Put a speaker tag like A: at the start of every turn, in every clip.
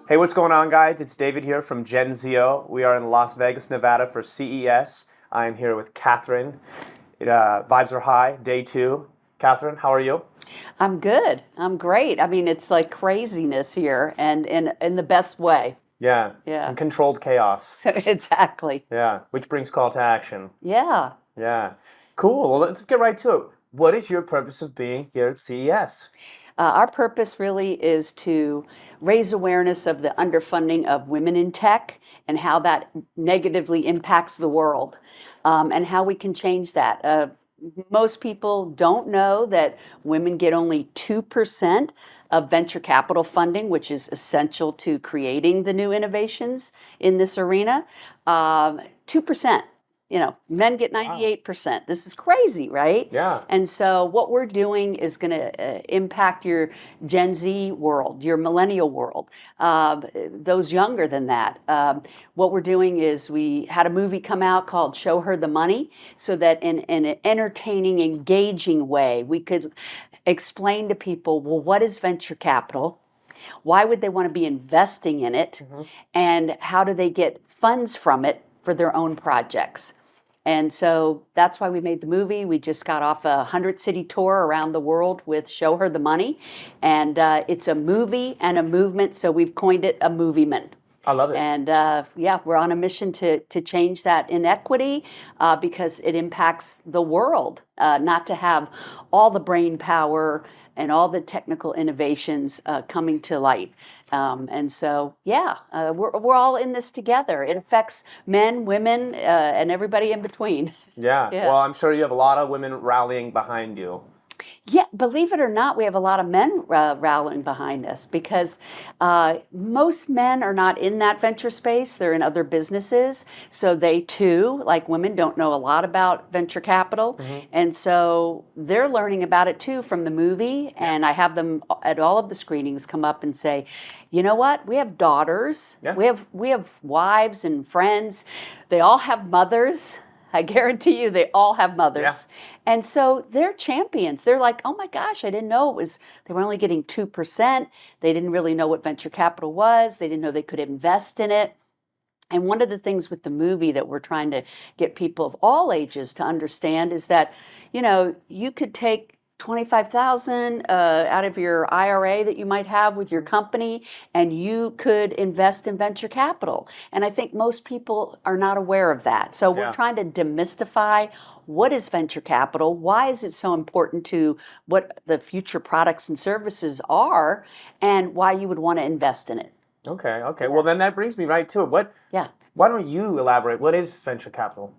A: Hey, what's going on, guys? It's David here from Genzio. We are in Las Vegas, Nevada for CES. I am here with Catherine. Vibes are high, day two. Catherine, how are you?
B: I'm good. I'm great. I mean, it's like craziness here and in the best way.
A: Yeah, some
B: Yeah.
A: controlled chaos.
B: So exactly.
A: Yeah, which brings call to action.
B: Yeah.
A: Yeah, cool. Well, let's get right to it. What is your purpose of being here at CES?
B: Our purpose really is to raise awareness of the underfunding of women in tech and how that negatively impacts the world, and how we can change that. Most people don't know that women get only 2% of venture capital funding, which is essential to creating the new innovations in this arena. 2%. Men get
A: Wow.
B: 98%. This is crazy, right?
A: Yeah.
B: And so what we're doing is going to impact your Gen Z world, your millennial world, those younger than that. What we're doing is we had a movie come out called Show Her the Money, so that in an entertaining, engaging way, we could explain to people, well, what is venture capital? Why would they want to be investing in it? And how do they get funds from it for their own projects? And so that's why we made the movie. We just got off a 100-city tour around the world with Show Her the Money. And it's a movie and a movement, so we've coined it a movement.
A: I love it.
B: And yeah, we're on a mission to change that inequity, because it impacts the world, not to have all the brain power and all the technical innovations coming to light. And so, yeah, we're all in this together. It affects men, women, and everybody in between.
A: Yeah.
B: Yeah.
A: Well, I'm sure you have a lot of women rallying behind you.
B: Yeah, believe it or not, we have a lot of men rallying behind us because most men are not in that venture space. They're in other businesses. So they too, like women, don't know a lot about venture capital. And so they're learning about it too from the movie. And I have them at all of the screenings come up and say, you know what? We have daughters.
A: Yeah.
B: We have wives and friends. They all have mothers. I guarantee you they all have mothers.
A: Yeah.
B: And so they're champions. They're like, oh my gosh, I didn't know they were only getting 2%. They didn't really know what venture capital was. They didn't know they could invest in it. And one of the things with the movie that we're trying to get people of all ages to understand is that, you could take 25,000 out of your IRA that you might have with your company, and you could invest in venture capital. And I think most people are not aware of that. So we're
A: Yeah.
B: trying to demystify what is venture capital, why is it so important to what the future products and services are, and why you would want to invest in it.
A: Okay. Okay. Well, then that brings me right to it.
B: Yeah.
A: Why don't you elaborate? What is venture capital?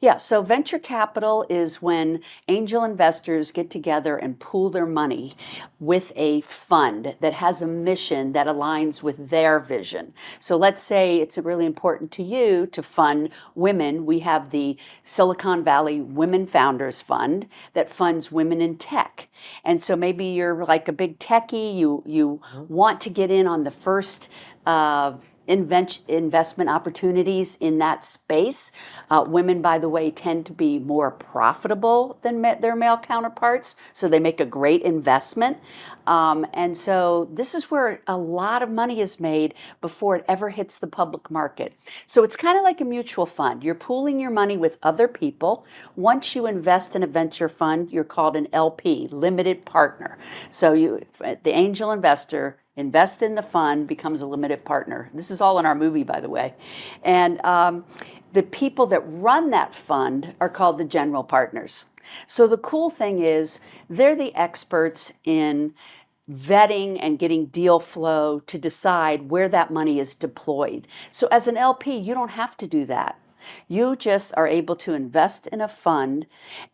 B: Yeah, so venture capital is when angel investors get together and pool their money with a fund that has a mission that aligns with their vision. So let's say it's really important to you to fund women. We have the Silicon Valley Women Founders Fund that funds women in tech. And so maybe you're like a big techie, you want to get in on the first investment opportunities in that space. Women, by the way, tend to be more profitable than their male counterparts, so they make a great investment. And so this is where a lot of money is made before it ever hits the public market. So it's kind of like a mutual fund. You're pooling your money with other people. Once you invest in a venture fund, you're called an LP, limited partner. So the angel investor invest in the fund, becomes a limited partner. This is all in our movie, by the way. And the people that run that fund are called the general partners. So the cool thing is they're the experts in vetting and getting deal flow to decide where that money is deployed. So as an LP, you don't have to do that. You just are able to invest in a fund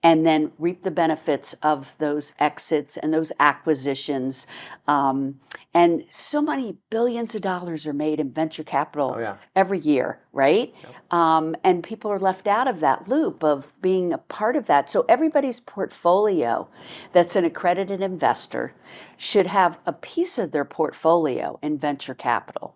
B: and then reap the benefits of those exits and those acquisitions. And so many billions of dollars are made in venture capital
A: Oh, yeah.
B: every year, right? And people are left out of that loop of being a part of that. So everybody's portfolio that's an accredited investor should have a piece of their portfolio in venture capital.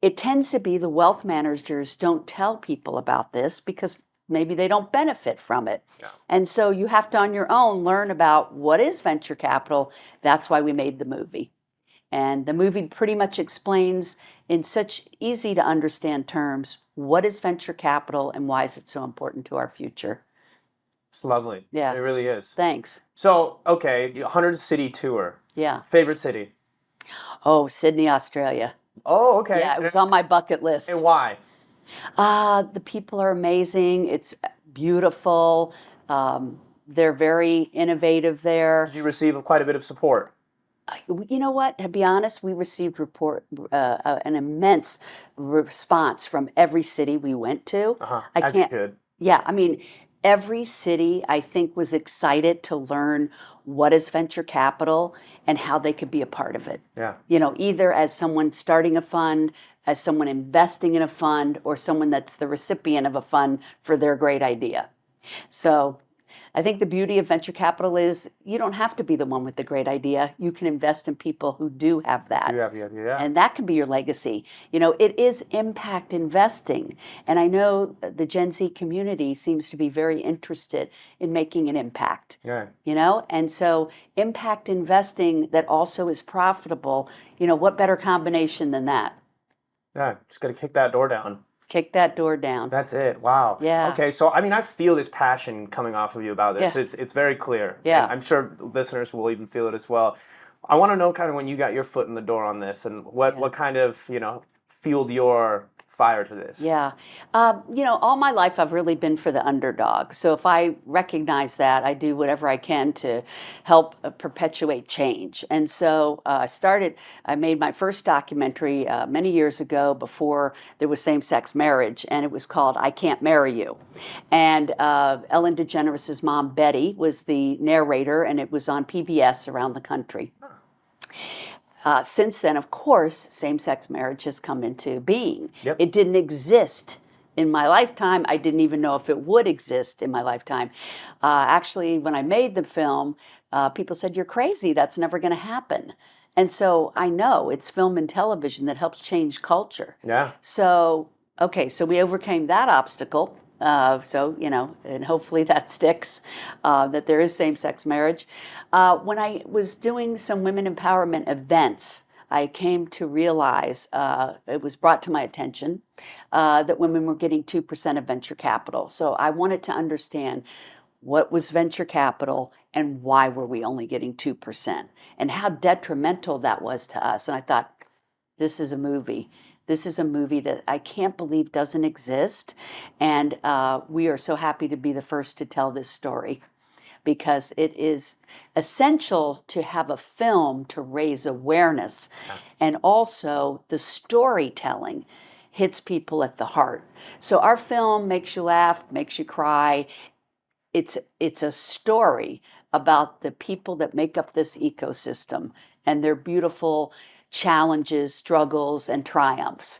B: It tends to be the wealth managers don't tell people about this because maybe they don't benefit from it.
A: Yeah.
B: And so you have to, on your own, learn about what is venture capital. That's why we made the movie. And the movie pretty much explains in such easy to understand terms what is venture capital and why is it so important to our future.
A: It's lovely.
B: Yeah.
A: It really is.
B: Thanks.
A: So, okay, 100 city tour.
B: Yeah.
A: Favorite city?
B: Oh, Sydney, Australia.
A: Oh, okay.
B: Yeah, it was on my bucket list.
A: And why?
B: The people are amazing. It's beautiful. They're very innovative there.
A: Did you receive quite a bit of support?
B: You know what? To be honest, we received an immense response from every city we went to. I
A: As you
B: can't.
A: could.
B: Yeah, I mean, every city I think was excited to learn what is venture capital and how they could be a part of it.
A: Yeah.
B: You know, either as someone starting a fund, as someone investing in a fund, or someone that's the recipient of a fund for their great idea. So I think the beauty of venture capital is you don't have to be the one with the great idea. You can invest in people who do have that.
A: Yeah.
B: And that can be your legacy. You know, it is impact investing. And I know the Gen Z community seems to be very interested in making an impact.
A: Yeah.
B: You know, and so impact investing that also is profitable, you know, what better combination than that?
A: Yeah. Just got to kick that door down.
B: Kick that door down.
A: That's it. Wow.
B: Yeah.
A: Okay, so I mean, I feel this passion coming off of you about this.
B: Yeah.
A: It's very clear.
B: Yeah.
A: And I'm sure listeners will even feel it as well. I want to know kind of when you got your foot in the door on this and what kind of, fueled your fire to this.
B: Yeah. You know, all my life I've really been for the underdog. So if I recognize that, I do whatever I can to help perpetuate change. And so I made my first documentary many years ago before there was same-sex marriage, and it was called I Can't Marry You. And Ellen DeGeneres' mom, Betty, was the narrator, and it was on PBS around the country. Since then, of course, same-sex marriage has come into being.
A: Yep.
B: It didn't exist in my lifetime. I didn't even know if it would exist in my lifetime. Actually, when I made the film, people said, "You're crazy. That's never going to happen." And so I know it's film and television that helps change culture.
A: Yeah.
B: So, okay, so we overcame that obstacle. And hopefully that sticks, that there is same-sex marriage. When I was doing some women empowerment events, I came to realize, it was brought to my attention, that women were getting 2% of venture capital. So I wanted to understand what was venture capital and why were we only getting 2% and how detrimental that was to us. And I thought, this is a movie. This is a movie that I can't believe doesn't exist. And we are so happy to be the first to tell this story because it is essential to have a film to raise awareness. And also the storytelling hits people at the heart. So our film makes you laugh, makes you cry. It's a story about the people that make up this ecosystem and their beautiful challenges, struggles, and triumphs.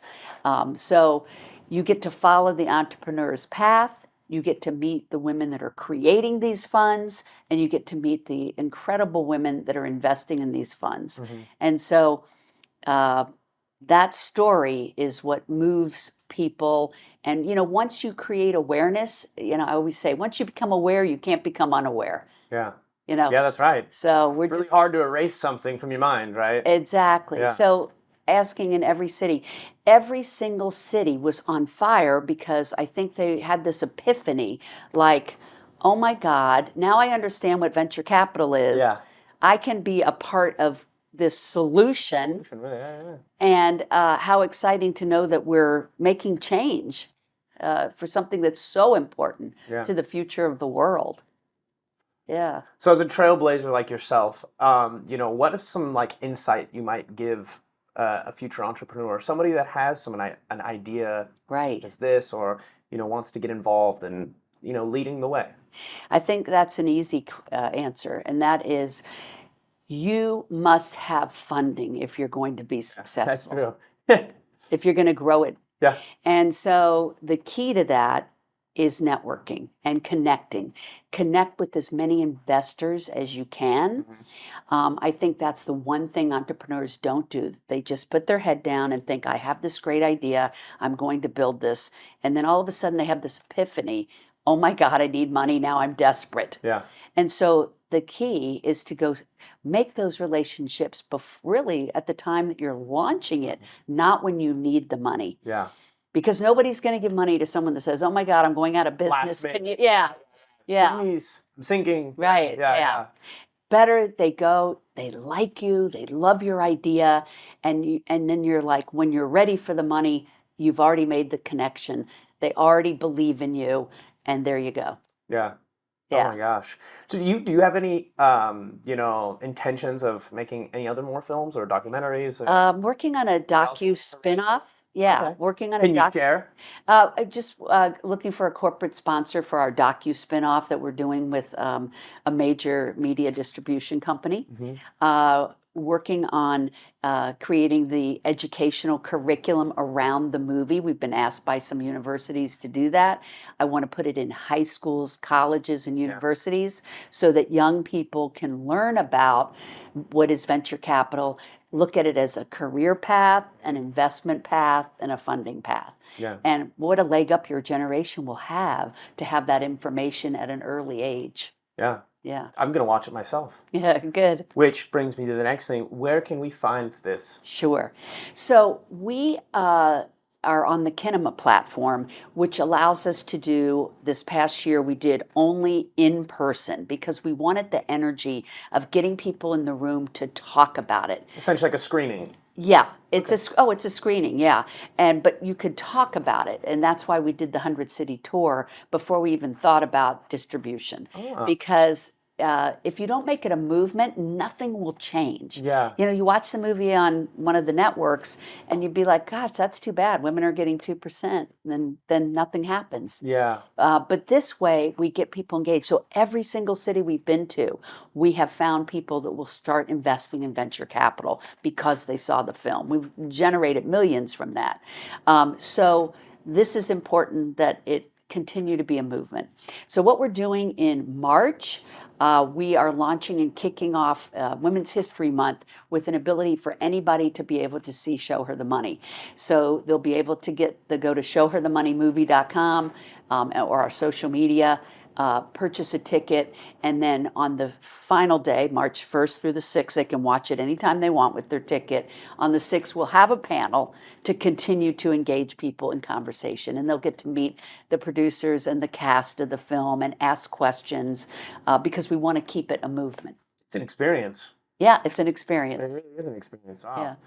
B: So you get to follow the entrepreneur's path, you get to meet the women that are creating these funds, and you get to meet the incredible women that are investing in these funds. Mm-hmm. And so that story is what moves people. And, once you create awareness, I always say, once you become aware, you can't become unaware.
A: Yeah.
B: Yeah,
A: that's right.
B: So
A: it's really hard to erase something from your mind, right?
B: Exactly.
A: Yeah.
B: So asking in every single city was on fire because I think they had this epiphany like, oh my God, now I understand what venture capital is.
A: Yeah.
B: I can be a part of this solution.
A: Yeah.
B: And how exciting to know that we're making change for something that's so important to the future of the world. Yeah.
A: So as a trailblazer like yourself, what is some insight you might give a future entrepreneur, somebody that has an idea such as this, or wants to get involved and leading the way?
B: I think that's an easy answer, and that is you must have funding if you're going to be successful.
A: That's true.
B: If you're going to grow it.
A: Yeah.
B: And so the key to that is networking and connecting. Connect with as many investors as you can. Mm-hmm. I think that's the one thing entrepreneurs don't do. They just put their head down and think, I have this great idea, I'm going to build this. And then all of a sudden they have this epiphany, oh my God, I need money now, I'm desperate.
A: Yeah.
B: And so the key is to go make those relationships really at the time that you're launching it, not when you need the money.
A: Yeah.
B: Because nobody's going to give money to someone that says, oh my God, I'm going out of business. Can you? Yeah. Yeah.
A: Please, I'm sinking.
B: Right. Yeah. Better they go, they like you, they love your idea, and then you're like, when you're ready for the money, you've already made the connection. They already believe in you, and there you go.
A: Yeah.
B: Yeah.
A: Oh my gosh. So do you have any intentions of making any other more films or documentaries?
B: Working on a docu spin-off. Yeah,
A: Okay.
B: working on
A: Can
B: a
A: you share?
B: just looking for a corporate sponsor for our docu spin-off that we're doing with a major media distribution company. Working on creating the educational curriculum around the movie. We've been asked by some universities to do that. I want to put it in high schools, colleges, and universities so that young people can learn about what is venture capital, look at it as a career path, an investment path, and a funding path.
A: Yeah.
B: And what a leg up your generation will have to have that information at an early age.
A: Yeah.
B: Yeah.
A: I'm going to watch it myself.
B: Yeah, good.
A: Which brings me to the next thing. Where can we find this?
B: Sure. So we are on the Kinema platform, which allows us to do, this past year, we did only in person because we wanted the energy of getting people in the room to talk about it.
A: Essentially like a screening.
B: Yeah, it's it's a screening, yeah. But you could talk about it, and that's why we did the 100-city tour before we even thought about distribution. Because if you don't make it a movement, nothing will change.
A: Yeah.
B: You know, you watch the movie on one of the networks, and you'd be like, "Gosh, that's too bad. Women are getting 2%." And then nothing happens.
A: Yeah.
B: But this way, we get people engaged. So every single city we've been to, we have found people that will start investing in venture capital because they saw the film. We've generated millions from that. So this is important that it continue to be a movement. So what we're doing in March, we are launching and kicking off Women's History Month with an ability for anybody to be able to see Show Her the Money. So they'll be able to go to showherthemoneymovie.com or our social media, purchase a ticket, and then on the final day, March 1st through the 6th, they can watch it anytime they want with their ticket. On the 6th, we'll have a panel to continue to engage people in conversation, and they'll get to meet the producers and the cast of the film and ask questions because we want to keep it a movement.
A: It's an experience.
B: Yeah, it's an experience.
A: It really is an experience. Wow.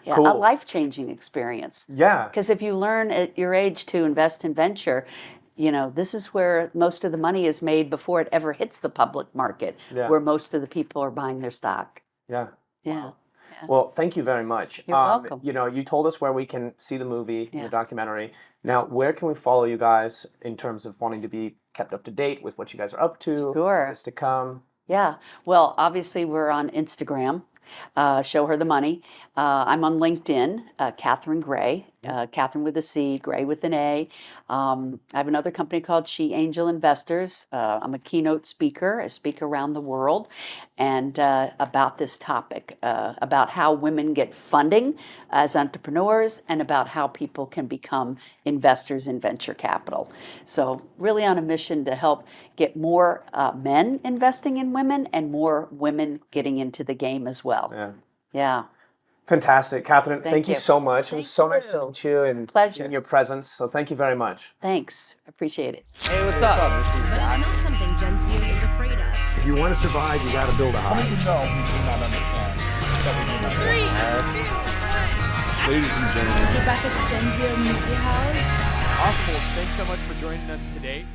B: Yeah,
A: Cool.
B: a life-changing experience.
A: Yeah.
B: Because if you learn at your age to invest in venture, you know, this is where most of the money is made before it ever hits the public market, where most of the people are buying their stock.
A: Yeah.
B: Yeah.
A: Wow. Well, thank you very much.
B: You're welcome.
A: You know, you told us where we can see the movie, the documentary. Now, where can we follow you guys in terms of wanting to be kept up to date with what you guys are up to?
B: Sure.
A: What's to come?
B: Yeah. Well, obviously, we're on Instagram. Show Her the Money. I'm on LinkedIn, Catherine Gray, Catherine with a C, Gray with an A. I have another company called She Angel Investors. I'm a keynote speaker. I speak around the world and about this topic, about how women get funding as entrepreneurs and about how people can become investors in venture capital. So really on a mission to help get more men investing in women and more women getting into the game as well.
A: Yeah.
B: Yeah.
A: Fantastic. Catherine, thank you
B: you.
A: so much. It was so nice to meet you and
B: Pleasure.
A: in your presence. So thank you very much.
B: Thanks. Appreciate it.
A: Hey, what's up?
C: But it's not something Genzio is afraid of.
A: If you want to survive, you got to build a house.
D: No, we do not understand. That we do not
C: 3, 2, 1.
D: Ladies and gentlemen.
C: We're back at the Genzio Movie House.
E: Awesome. Well, thanks so much for joining us today.